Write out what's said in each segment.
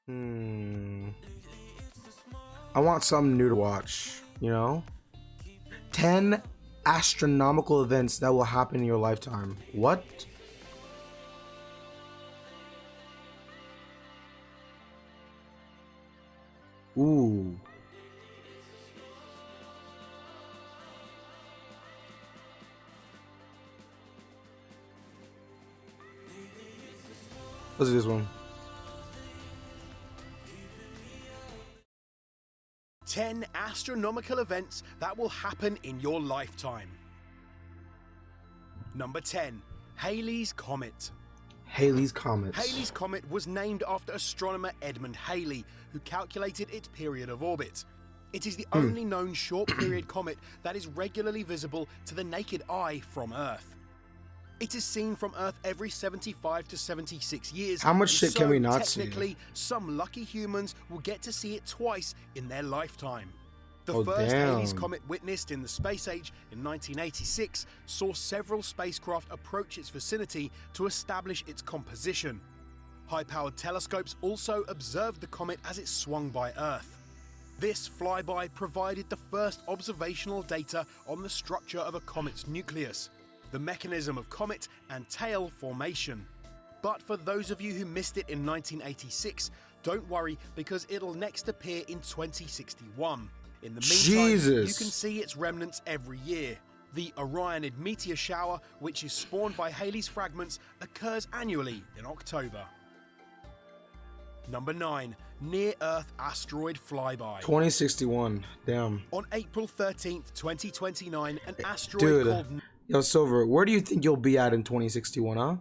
Hmm. I want something new to watch, you know? 10 astronomical events that will happen in your lifetime. What? Ooh. Let's do this one. 10 astronomical events that will happen in your lifetime. Number 10. Halley's Comet. Halley's Comet. Halley's Comet was named after astronomer Edmund Halley, who calculated its period of orbit. It is the only known short-period comet that is regularly visible to the naked eye from Earth. It is seen from Earth every 75 to 76 years. How much shit can we not see? Technically, some lucky humans will get to see it twice in their lifetime. The Oh, first damn. Halley's Comet witnessed in the space age in 1986 saw several spacecraft approach its vicinity to establish its composition. High-powered telescopes also observed the comet as it swung by Earth. This flyby provided the first observational data on the structure of a comet's nucleus, the mechanism of comet and tail formation. But for those of you who missed it in 1986, don't worry, because it'll next appear in 2061. In the meantime, Jesus. you can see its remnants every year. The Orionid meteor shower, which is spawned by Halley's fragments, occurs annually in October. Number 9. Near-Earth asteroid flyby. 2061. Damn. On April 13th, 2029, an asteroid Dude. called Yo, Silver, where do you think you'll be at in 2061, huh?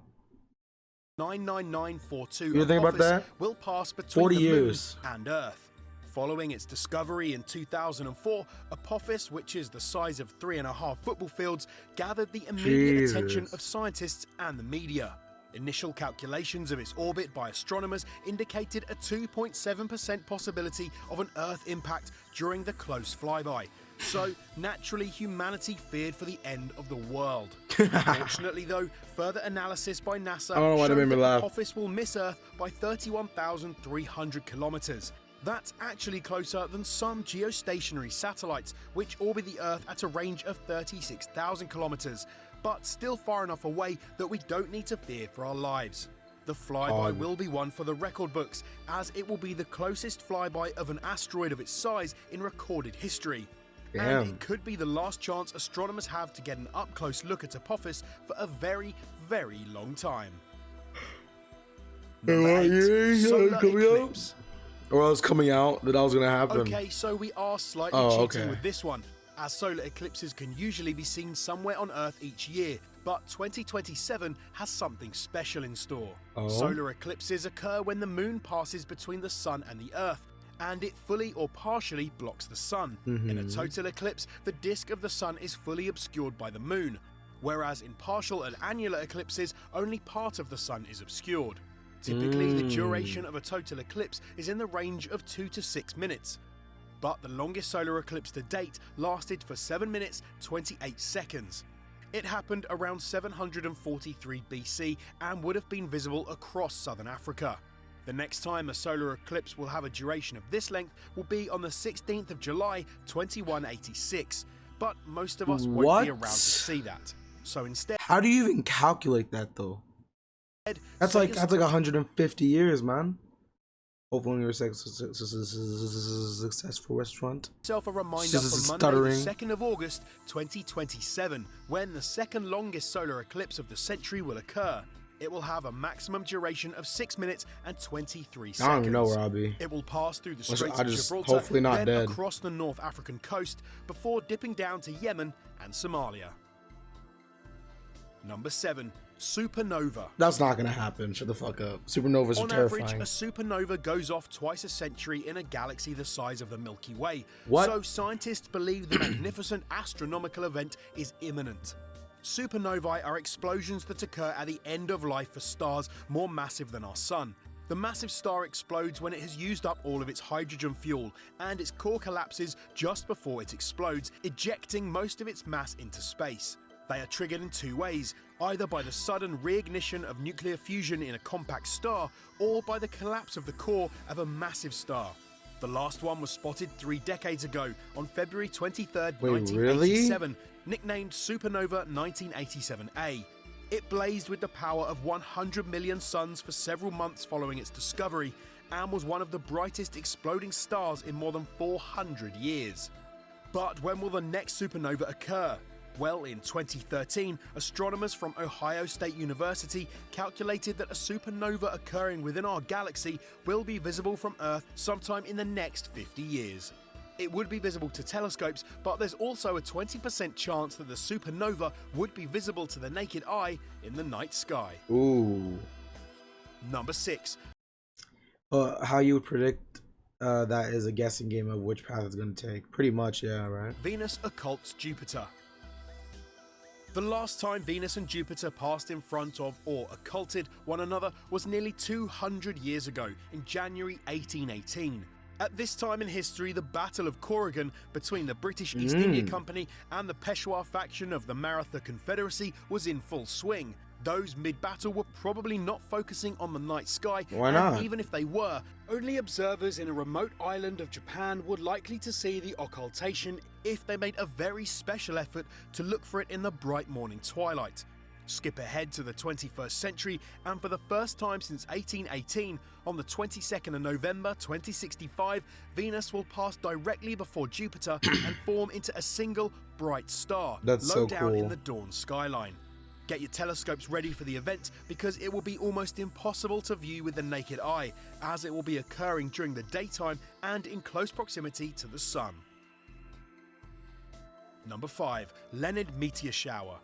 99942 You think about that? will pass between 40 the years. Moon and Earth. Following its discovery in 2004, Apophis, which is the size of 3.5 football fields, gathered the immediate Jesus. attention of scientists and the media. Initial calculations of its orbit by astronomers indicated a 2.7% possibility of an Earth impact during the close flyby. So, naturally, humanity feared for the end of the world. Unfortunately, though, further analysis by NASA I don't know why that showed made me that laugh. Apophis will miss Earth by 31,300 kilometers. That's actually closer than some geostationary satellites, which orbit the Earth at a range of 36,000 kilometers, but still far enough away that we don't need to fear for our lives. The flyby will be one for the record books, as it will be the closest flyby of an asteroid of its size in recorded history. Damn. And it could be the last chance astronomers have to get an up-close look at Apophis for a very, very long time. Number 8. Solar eclipse. Or else coming out that was gonna happen. Okay, so we are slightly cheating with this one, as solar eclipses can usually be seen somewhere on Earth each year, but 2027 has something special in store. Oh. Solar eclipses occur when the moon passes between the sun and the Earth, and it fully or partially blocks the sun. In a total eclipse, the disk of the sun is fully obscured by the moon, whereas in partial and annular eclipses, only part of the sun is obscured. Typically, the duration of a total eclipse is in the range of 2 to 6 minutes. But the longest solar eclipse to date lasted for 7 minutes 28 seconds. It happened around 743 BC and would have been visible across southern Africa. The next time a solar eclipse will have a duration of this length will be on the 16th of July 2186, but most of us won't be around to see that. So instead, How do you even calculate that though? That's like 150 years, man. Hopefully you're a successful restaurant. Self a reminder Just for Monday, stuttering. the 2nd of August 2027, when the second longest solar eclipse of the century will occur. It will have a maximum duration of 6 minutes and 23 seconds. I don't even know where I'll be. It will pass through the I Straits of just Gibraltar, hopefully not then dead. across the North African coast, before dipping down to Yemen and Somalia. Number 7. Supernova. That's not gonna happen. Shut the fuck up. Supernovas are On terrifying. average, a supernova goes off twice a century in a galaxy the size of the Milky Way. What? So scientists believe the magnificent astronomical event is imminent. Supernovae are explosions that occur at the end of life for stars more massive than our Sun. The massive star explodes when it has used up all of its hydrogen fuel, and its core collapses just before it explodes, ejecting most of its mass into space. They are triggered in two ways, either by the sudden reignition of nuclear fusion in a compact star or by the collapse of the core of a massive star. The last one was spotted 3 decades ago on February 23rd, Wait, 1987, nicknamed Supernova 1987A. It blazed with the power of 100 million suns for several months following its discovery and was one of the brightest exploding stars in more than 400 years. But when will the next supernova occur? Well, in 2013, astronomers from Ohio State University calculated that a supernova occurring within our galaxy will be visible from Earth sometime in the next 50 years. It would be visible to telescopes, but there's also a 20% chance that the supernova would be visible to the naked eye in the night sky. Ooh. Number 6. How you would predict that is a guessing game of which path it's going to take. Pretty much, yeah, right? Venus occults Jupiter. The last time Venus and Jupiter passed in front of or occulted one another was nearly 200 years ago, in January 1818. At this time in history, the Battle of Corrigan between the British East India Company and the Peshawar faction of the Maratha Confederacy was in full swing. Those mid-battle were probably not focusing on the night sky. Why not? And even if they were, only observers in a remote island of Japan were likely to see the occultation if they made a very special effort to look for it in the bright morning twilight. Skip ahead to the 21st century, and for the first time since 1818, on the 22nd of November 2065, Venus will pass directly before Jupiter and form into a single bright star, low down in the dawn skyline. Get your telescopes ready for the event because it will be almost impossible to view with the naked eye, as it will be occurring during the daytime and in close proximity to the sun. Number 5. Leonard meteor shower.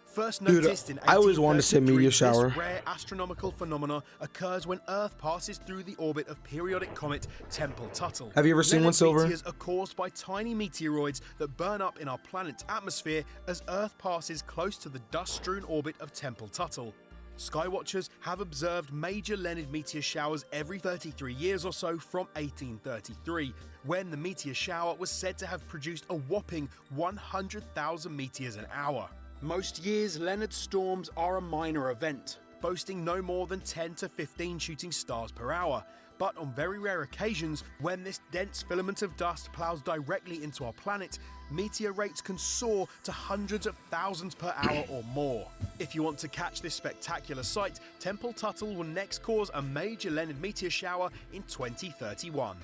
First noticed in 1833, I always wanted to say meteor shower. This rare astronomical phenomena occurs when Earth passes through the orbit of periodic comet Tempel-Tuttle. Have you ever seen one, Silver? Meteors are caused by tiny meteoroids that burn up in our planet's atmosphere as Earth passes close to the dust-strewn orbit of Tempel-Tuttle. Skywatchers have observed major Leonard meteor showers every 33 years or so from 1833, when the meteor shower was said to have produced a whopping 100,000 meteors an hour. Most years, Leonard storms are a minor event, boasting no more than 10 to 15 shooting stars per hour. But on very rare occasions, when this dense filament of dust plows directly into our planet, meteor rates can soar to hundreds of thousands per hour or more. If you want to catch this spectacular sight, Tempel-Tuttle will next cause a major Leonard meteor shower in 2031.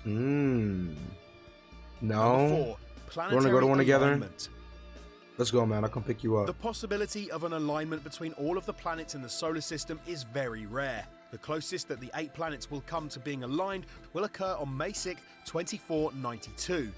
No. Number 4. Planetary want to go to one together? alignment. Let's go, man. I'll come pick you up. The possibility of an alignment between all of the planets in the solar system is very rare. The closest that the 8 planets will come to being aligned will occur on May 6, 2492.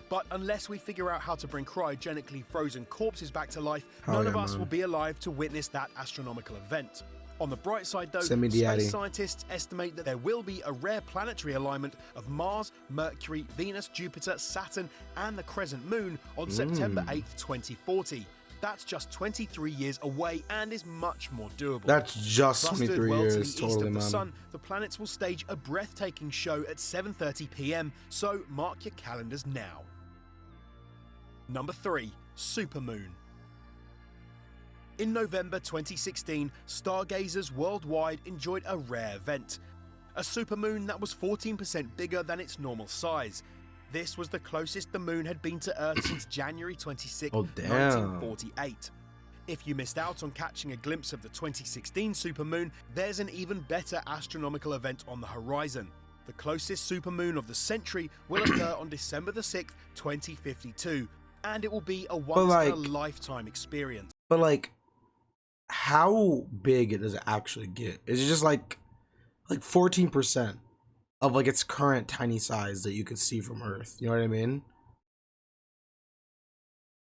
But unless we figure out how to bring cryogenically frozen corpses back to life, none of us will be alive to witness that astronomical event. On the bright side, though, space scientists estimate that there will be a rare planetary alignment of Mars, Mercury, Venus, Jupiter, Saturn, and the crescent moon on September 8, 2040. That's just 23 years away and is much more doable. That's just 23 years, to the east totally, of the man. sun, the planets will stage a breathtaking show at 7:30 p.m., so mark your calendars now. Number 3. Supermoon. In November 2016, stargazers worldwide enjoyed a rare event. A supermoon that was 14% bigger than its normal size. This was the closest the moon had been to Earth since January 26, 1948. If you missed out on catching a glimpse of the 2016 supermoon, there's an even better astronomical event on the horizon. The closest supermoon of the century will occur on December the 6th, 2052, and it will be a once-in-a-lifetime experience. But like, how big does it actually get? Is it just like 14% of like its current tiny size that you could see from Earth? You know what I mean?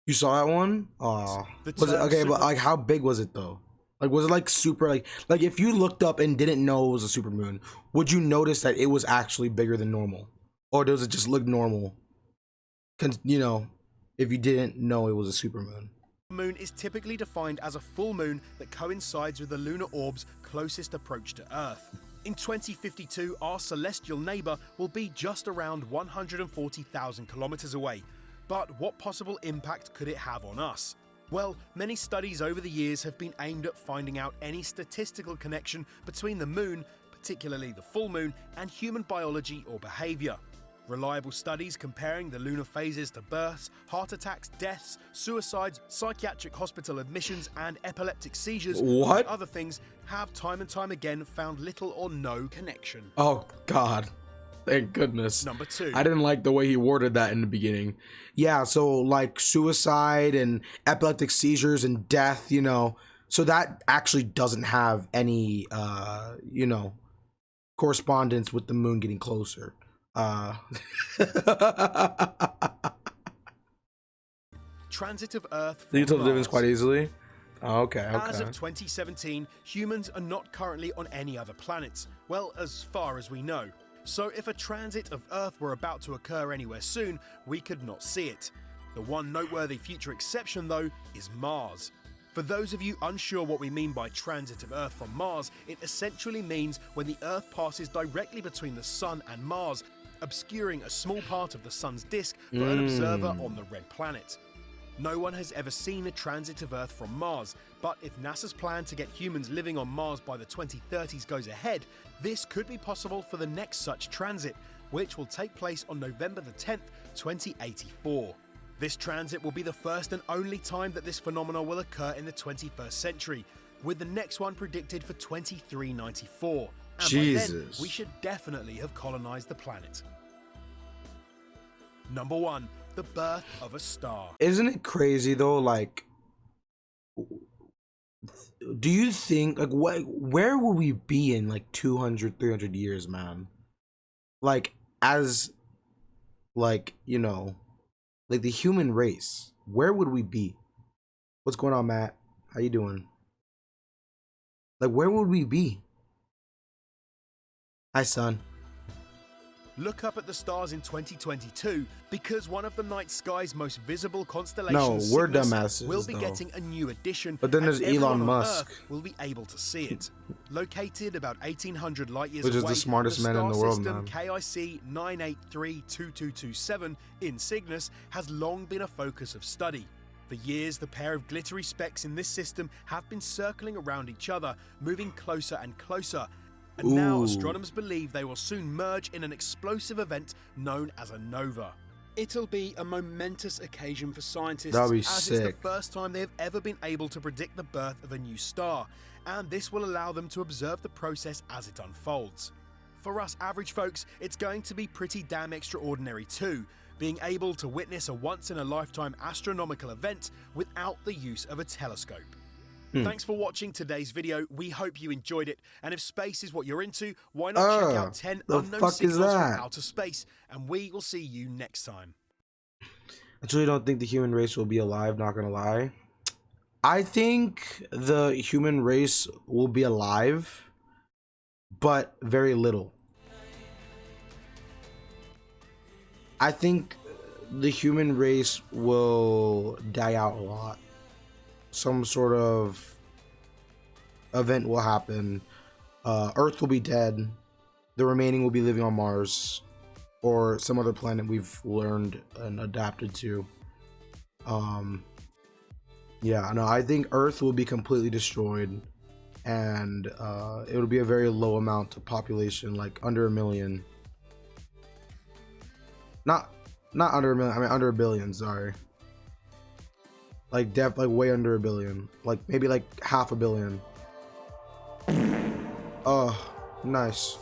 You saw that one? Oh, was it okay? But like, how big was it though? Like, was it like super like if you looked up and didn't know it was a supermoon, would you notice that it was actually bigger than normal, or does it just look normal? You know, if you didn't know it was a supermoon. The moon is typically defined as a full moon that coincides with the lunar orb's closest approach to Earth. In 2052, our celestial neighbor will be just around 140,000 kilometers away. But what possible impact could it have on us? Well, many studies over the years have been aimed at finding out any statistical connection between the moon, particularly the full moon, and human biology or behaviour. Reliable studies comparing the lunar phases to births, heart attacks, deaths, suicides, psychiatric hospital admissions, and epileptic seizures, What? and other things, have time and time again found little or no connection. Oh, God. Thank goodness. Number 2. I didn't like the way he worded that in the beginning. Yeah, so like suicide and epileptic seizures and death, you know, so that actually doesn't have any, you know, correspondence with the moon getting closer. Transit of Earth You can tell the from difference Mars. quite easily. Okay. As of 2017, humans are not currently on any other planets, well, as far as we know. So if a transit of Earth were about to occur anywhere soon, we could not see it. The one noteworthy future exception, though, is Mars. For those of you unsure what we mean by transit of Earth from Mars, it essentially means when the Earth passes directly between the Sun and Mars, obscuring a small part of the Sun's disk for an observer on the red planet. No one has ever seen a transit of Earth from Mars, but if NASA's plan to get humans living on Mars by the 2030s goes ahead, this could be possible for the next such transit, which will take place on November the 10th, 2084. This transit will be the first and only time that this phenomenon will occur in the 21st century, with the next one predicted for 2394. And Jesus. by then, we should definitely have colonized the planet. Number 1. The birth of a star. Isn't it crazy though? Like, do you think like where would we be in like 200, 300 years, man? Like as like, you know, like the human race, where would we be? What's going on, Matt? How you doing? Like, where would we be? Hi, son. Look up at the stars in 2022 because one of the night sky's most visible constellations, No, we're Cygnus, dumbasses, will be though. getting a new addition. But then and there's everyone Elon on Musk. Earth will be able to see it. Located about 1,800 light years Which is away, the smartest man in the star world, system man. KIC 9832227 in Cygnus has long been a focus of study. For years, the pair of glittery specks in this system have been circling around each other, moving closer and closer. And now Ooh. astronomers believe they will soon merge in an explosive event known as a nova. It'll be a momentous occasion for scientists, That'll be as sick. it's the first time they have ever been able to predict the birth of a new star, and this will allow them to observe the process as it unfolds. For us average folks, it's going to be pretty damn extraordinary too, being able to witness a once-in-a-lifetime astronomical event without the use of a telescope. Thanks for watching today's video. We hope you enjoyed it. And if space is what you're into, why not check out 10 the unknown fuck is signals from that? outer space? And we will see you next time. I truly don't think the human race will be alive, not gonna lie. I think the human race will be alive, but very little. I think the human race will die out a lot. Some sort of event will happen. Earth will be dead. The remaining will be living on Mars or some other planet we've learned and adapted to. Yeah, no, I think Earth will be completely destroyed, and it'll be a very low amount of population, like under a million. Not under a million. I mean under a billion. Sorry. Like way under a billion. Like maybe like half a billion. Oh, nice.